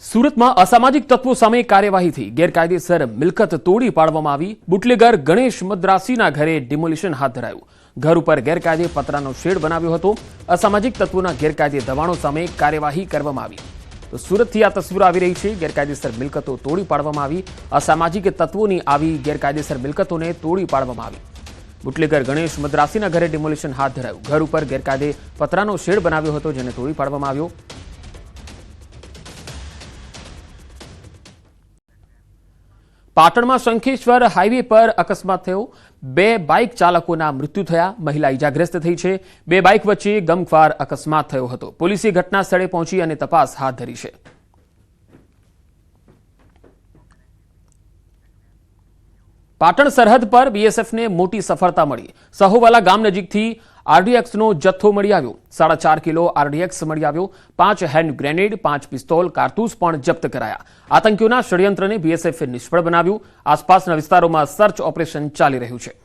સુરતમાં અસામાજિક તત્વો સામે કાર્યવાહીથી ગેરકાયદેસર મિલકત તોડી પાડવામાં આવી। બુટલેગર ગણેશ મદ્રાસીના ઘરે ડિમોલિશન હાથ ધરાયું। ઘર ઉપર ગેરકાયદે પતરાનો શેડ બનાવ્યો હતો। અસામાજિક તત્વોના ગેરકાયદે દબાણો સામે કાર્યવાહી કરવામાં આવી। તો સુરતથી આ તસવીરો આવી રહી છે। ગેરકાયદેસર મિલકતો તોડી પાડવામાં આવી। અસામાજિક તત્વોની આવી ગેરકાયદેસર મિલકતોને તોડી પાડવામાં આવી। બુટલેગર ગણેશ મદ્રાસીના ઘરે ડિમોલિશન હાથ ધરાયું। ઘર ઉપર ગેરકાયદે પતરાનો શેડ બનાવ્યો હતો, જેને તોડી પાડવામાં આવ્યો। પાટણમાં શંખેશ્વર હાઈવે પર અકસ્માત થયો। બે બાઇક ચાલકોના મૃત્યુ થયા। મહિલા ઇજાગ્રસ્ત થઈ છે। બે બાઇક વચ્ચે ગમખ્વાર અકસ્માત થયો હતો। પોલીસે ઘટના સ્થળે પહોંચી અને તપાસ હાથ ધરી છે। પાટણ સરહદ પર બીએસએફને મોટી સફળતા મળી। સહોવાલા ગામ નજીકથી આરડીએક્સનો જથ્થો મળી આવ્યો। 4.5 કિલો આરડીએક્સ મળી આવ્યો। 5 હેન્ડ ગ્રેનેડ, 5 પિસ્તોલ, કારતૂસ પણ જપ્ત કરાયા। આતંકીઓના ષડયંત્રને બીએસએફે નિષ્ફળ બનાવ્યું। આસપાસના વિસ્તારોમાં સર્ચ ઓપરેશન ચાલી રહ્યું છે।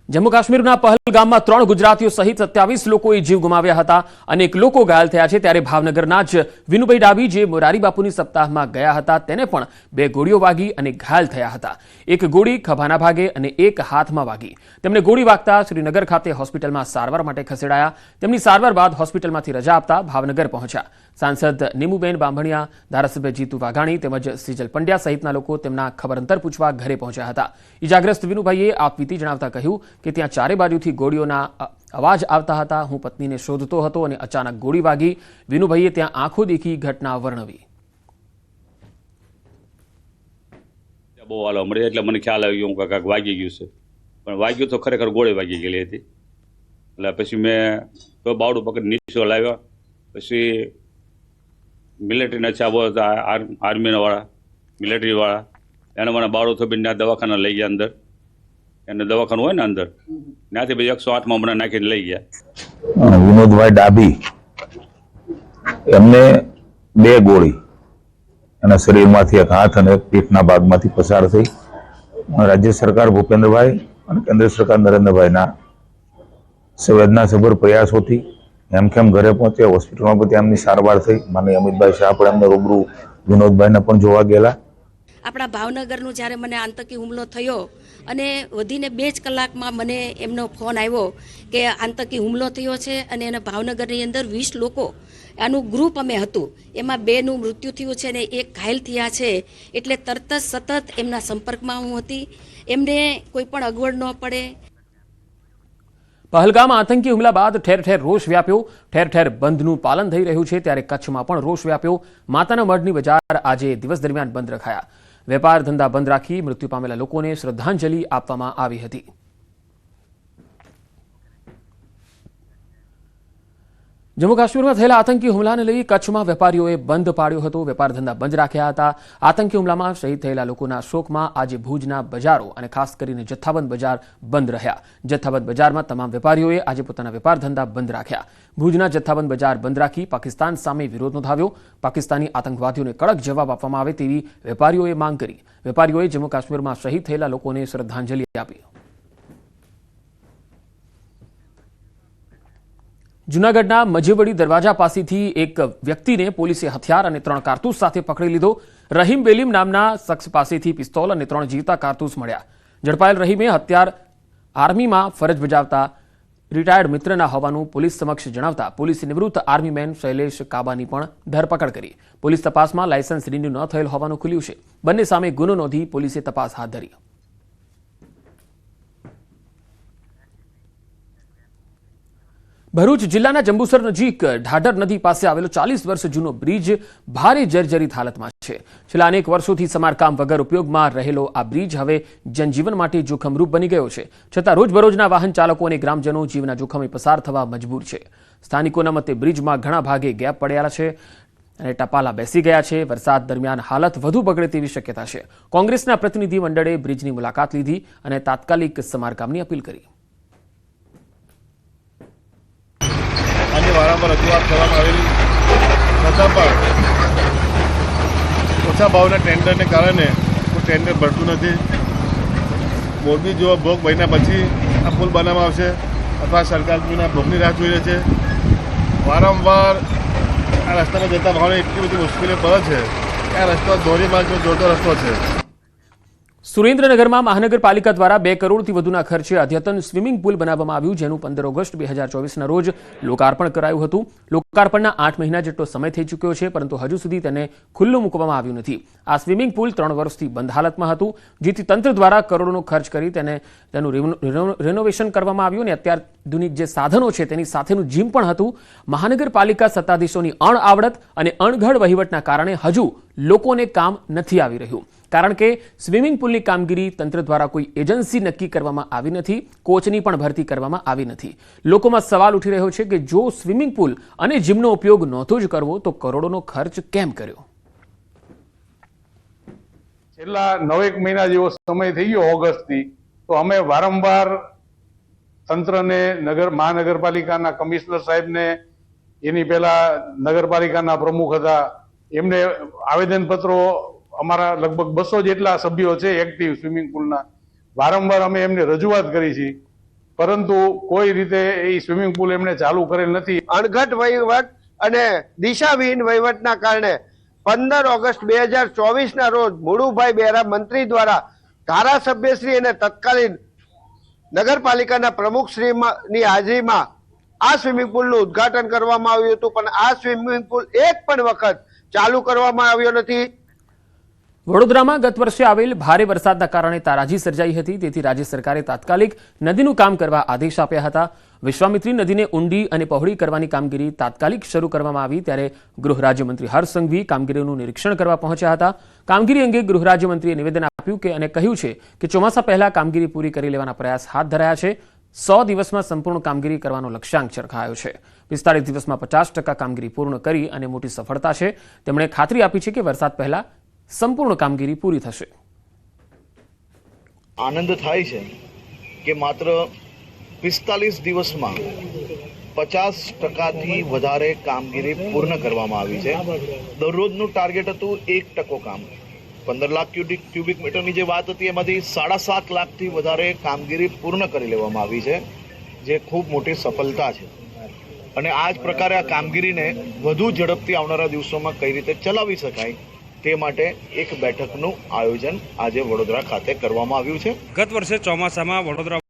જમ્મુ કાશ્મીરના પહલગામમાં 3 ગુજરાતીઓ સહિત 27 લોકોએ જીવ ગુમાવ્યા હતા। અનેક લોકો ઘાયલ થયા છે। ત્યારે ભાવનગરના જ વિનુભાઈ ડાબી, જે મોરારી બાપુની સપ્તાહમાં ગયા હતા, તેને પણ 2 ગોળીઓ વાગી અને ઘાયલ થયા હતા। એક ગોળી ખભાના ભાગે અને એક હાથમાં વાગી। તેમને ગોળી વાગતા શ્રીનગર ખાતે હોસ્પિટલમાં સારવાર માટે ખસેડાયા। તેમની સારવાર બાદ હોસ્પિટલમાંથી રજા આપતા ભાવનગર પહોંચ્યા। સાંસદ નીમુબેન બાંભણિયા, ધારાસભ્ય જીતુ વાઘાણી તેમજ સિજલ પંડ્યા સહિતના લોકો તેમના ખબર અંતર પૂછવા ઘરે પહોંચ્યા હતા। ઇજાગ્રસ્ત વિનુભાઈએ આપવીતી જણાવતા કહ્યું કે ત્યાં ચારે બાજુથી ગોળીઓના અવાજ આવતા હતા। હું પત્નીને શોધતો હતો અને અચાનક ગોળી વાગી। વિનુભાઈએ ત્યાં આંખો દેખી ઘટના વર્ણવી। બહુ હાલો મળે એટલે મને ખ્યાલ આવી ગયો કાંઈક વાગી ગયું છે, પણ વાગ્યું તો ખરેખર ગોળી વાગી ગયેલી હતી। એટલે પછી મેં બાવડું પકડી નીચે લાવ્યા। પછી મિલિટરીના ચાબો હતા, આર્મીના વાળા, મિલિટરીવાળા, એને મને બાવડું થોપીને ત્યાં દવાખાના લઈ ગયા અંદર। એને દવાખાનું હોય ને અંદર, ત્યાંથી પછી 108માં મને નાખીને લઈ ગયા। વિનોદભાઈ ડાબી, એમને 2 ગોળી એના શરીરમાંથી, એક હાથ અને પીઠના ભાગમાંથી પસાર થઈ। રાજ્ય સરકાર ભૂપેન્દ્રભાઈ અને કેન્દ્ર સરકાર નરેન્દ્રભાઈના સંવેદનાસભર પ્રયાસોથી હેમખેમ ઘરે પહોંચ્યા। હોસ્પિટલમાં પણ એમની સારવાર થઈ। માનનીય અમિતભાઈ શાહ પણ એમને રૂબરૂ વિનોદભાઈને પણ જોવા ગયેલા। આપણા ભાવનગરનું જ્યારે મને આતંકી હુમલો થયો અને વધીને 2 જ કલાકમાં મને એમનો ફોન આવ્યો કે આતંકી હુમલો થયો છે અને એના ભાવનગરની અંદર 20 લોકો આનું ગ્રુપ અમે હતું, એમાં 2નું મૃત્યુ થયું છે અને 1 ઘાયલ થયા છે। એટલે તરત જ સતત એમના સંપર્કમાં હું હતી, એમને કોઈ પણ અગવડ ન પડે। પહલગામ આતંકી હુમલા બાદ ઠેર ઠેર રોષ વ્યાપ્યો। ઠેર ઠેર બંધનું પાલન થઈ રહ્યું છે, ત્યારે કચ્છમાં પણ રોષ વ્યાપ્યો। માતાના મઢની બજાર આજે દિવસ દરમિયાન બંધ રખાયા। વેપાર ધંધા બંધ રાખી મૃત્યુ પામેલા લોકોને શ્રદ્ધાંજલિ આપવામાં આવી હતી। જમ્મુ કાશ્મીરમાં થયેલા આતંકી હુમલાને લઈ કચ્છમાં વેપારીઓએ બંધ પાડ્યો હતો। વેપાર ધંધા બંધ રાખ્યા હતા। આતંકી હુમલામાં શહીદ થયેલા લોકોના શોકમાં આજે ભુજના બજારો અને ખાસ કરીને જથ્થાબંધ બજાર બંધ રહ્યા। જથ્થાબંધ બજારમાં તમામ વેપારીઓએ આજે પોતાના વેપાર ધંધા બંધ રાખ્યા। ભુજના જથ્થાબંધ બજાર બંધ રાખી પાકિસ્તાન સામે વિરોધ નોંધાવ્યો। પાકિસ્તાની આતંકવાદીઓને કડક જવાબ આપવામાં આવે તેવી વેપારીઓએ માંગ કરી। વેપારીઓએ જમ્મુ કાશ્મીરમાં શહીદ થયેલા લોકોને શ્રદ્ધાંજલિ આપી। જૂનાગઢના મજેવડી દરવાજા પાસેથી એક વ્યક્તિને પોલીસે હથિયાર અને 3 કારતૂસ સાથે પકડી લીધો। રહીમ બેલીમ નામના શખ્સ પાસેથી પિસ્તોલ અને 3 જીવતા કારતૂસ મળ્યા। ઝડપાયેલ રહીમે હથિયાર આર્મીમાં ફરજ બજાવતા રિટાયર્ડ મિત્રના હોવાનું પોલીસ સમક્ષ જણાવતા પોલીસે નિવૃત્ત આર્મીમેન શૈલેષ કાબાની પણ ધરપકડ કરી। પોલીસ તપાસમાં લાયસન્સ રિન્યુ ન થયેલ હોવાનું ખુલ્યું છે। બંને સામે ગુનો નોંધી પોલીસે તપાસ હાથ ધરી। ભરૂચ જિલ્લાના જંબુસર નજીક ઢાઢર નદી પાસે આવેલો 40 વર્ષ જૂનો બ્રિજ ભારે જર્જરિત હાલતમાં છે। છેલ્લા અનેક વર્ષોથી સમારકામ વગર ઉપયોગમાં રહેલો આ બ્રિજ હવે જનજીવન માટે જોખમરૂપ બની ગયો છે। છતાં રોજબરોજના વાહન ચાલકો અને ગ્રામજનો જીવના જોખમે પસાર થવા મજબૂર છે। સ્થાનિકોના મતે બ્રિજમાં ઘણા ભાગે ગેપ પડેલા છે અને ટપાલા બેસી ગયા છે। વરસાદ દરમિયાન હાલત વધુ બગડે તેવી શક્યતા છે। કોંગ્રેસના પ્રતિનિધિ મંડળે બ્રિજની મુલાકાત લીધી અને તાત્કાલિક સમારકામની અપીલ કરી। આની વારંવાર રજૂઆત કરવામાં આવેલી છતાં પણ ઓછા ભાવના ટેન્ડરને કારણે કોઈ ટેન્ડર ભરતું નથી। મોદી જેવો ભોગ બન્યા પછી આ પુલ બનાવવામાં આવશે અથવા સરકાર જોઈને ભોગની રાહ જોઈ રહી છે। વારંવાર આ રસ્તામાં જતા વાહનો એટલી બધી મુશ્કેલી પડે છે કે આ રસ્તો ધોરીમાર્ગ જોડતો રસ્તો છે. સુરેન્દ્રનગરમાં મહાનગરપાલિકા દ્વારા 2 કરોડથી વધુના ખર્ચે અદ્યતન સ્વિમિંગ પુલ બનાવવામાં આવ્યું, જેનું 15 ઓગસ્ટ 2024ના રોજ લોકાર્પણ કરાયું હતું. લોકાર્પણના 8 મહિના જેટલો સમય થઈ ચૂક્યો છે, પરંતુ હજુ સુધી તેને ખુલ્લું મૂકવામાં આવ્યું નથી. આ સ્વિમિંગ પુલ 3 વર્ષથી બંધ હાલતમાં હતું, જેથી તંત્ર દ્વારા કરોડોનો ખર્ચ કરી તેનું રેનોવેશન કરવામાં આવ્યું અને અત્યાધુનિક જે સાધનો છે તેની સાથેનું જીમ પણ હતું. મહાનગરપાલિકા સત્તાધીશોની અણઆવડત અને અણઘડ વહીવટના કારણે હજુ લોકોને કામ નથી આવી રહ્યું, કારણ કે સ્વિમિંગ પુલની કામગીરી તંત્ર દ્વારા કોઈ એજન્સી નક્કી કરવામાં આવી નથી, કોચની પણ ભરતી કરવામાં આવી નથી. લોકોમાં સવાલ ઉઠી રહ્યો છે કે જો સ્વિમિંગ પુલ અને જીમનો ઉપયોગ નહોતો જ કરવો તો કરોડોનો ખર્ચ કેમ કર્યો? છેલ્લા 9 મહિના જેવો સમય થઈ ગયો ઓગસ્ટથી, તો અમે વારંવાર તંત્રને, મહાનગરપાલિકાના કમિશનર સાહેબને, એની પહેલા નગરપાલિકાના પ્રમુખ હતા એમને આવેદનપત્રો, અમારા લગભગ 200 જેટલા સભ્યો છે એક્ટિવ સ્વિમિંગ પુલના, વારંવાર અમે એમને રજૂઆત કરી છે, પરંતુ કોઈ રીતે એ સ્વિમિંગ પુલ એમણે ચાલુ કરેલ નથી. અણઘટ વહીવટ અને દિશાવિહીન વહીવટના કારણે 15 ઓગસ્ટ 2024ના રોજ મુળુભાઈ બેરા મંત્રી દ્વારા ધારાસભ્યશ્રી અને તત્કાલીન નગરપાલિકાના પ્રમુખશ્રીની હાજરીમાં આ સ્વિમિંગ પુલનું ઉદ્ઘાટન કરવામાં આવ્યું હતું, પણ આ સ્વિમિંગ પુલ એક પણ વખત ચાલુ કરવામાં આવ્યો નથી. વડોદરામાં ગત વર્ષે આવેલ ભારે વરસાદના કારણે તારાજી સર્જાઈ હતી, તેથી રાજ્ય સરકારે તાત્કાલિક નદીનું કામ કરવા આદેશ આપ્યા હતા. વિશ્વામિત્રી નદીને ઊંડી અને પહોળી કરવાની કામગીરી તાત્કાલિક શરૂ કરવામાં આવી, ત્યારે ગૃહ રાજ્યમંત્રી હર્ષ સંઘવી કામગીરીનું નિરીક્ષણ કરવા પહોંચ્યા હતા. કામગીરી અંગે ગૃહ રાજ્યમંત્રીએ નિવેદન આપ્યું અને કહ્યું છે કે ચોમાસા પહેલા કામગીરી પૂરી કરી લેવાના પ્રયાસ હાથ ધરાયા છે. 100 દિવસમાં સંપૂર્ણ કામગીરી કરવાનો લક્ષ્યાંક ચરખાયો છે. 45 દિવસમાં 50% કામગીરી પૂર્ણ કરી અને મોટી સફળતા છે. તેમણે ખાતરી આપી છે કે વરસાદ પહેલા સંપૂર્ણ કામગીરી પૂરી થશે. આનંદ થાય છે કે માત્ર 45 દિવસમાં 50%થી વધારે કામગીરી પૂર્ણ કરવામાં આવી છે. દરરોજનું ટાર્ગેટ હતું 1% કામ. 15 લાખ ક્યુબિક મીટરની જે વાત હતી એમાંથી 7.5 લાખથી વધારે કામગીરી પૂર્ણ કરી લેવામાં આવી છે, જે ખૂબ મોટી સફળતા છે. અને આ જ પ્રકારે આ કામગીરીને વધુ ઝડપથી આવનારા દિવસોમાં કઈ રીતે ચલાવી શકાય તે માટે એક બેઠકનું આયોજન આજે વડોદરા ખાતે કરવામાં આવ્યું છે. ગત વર્ષે ચોમાસામાં વડોદરા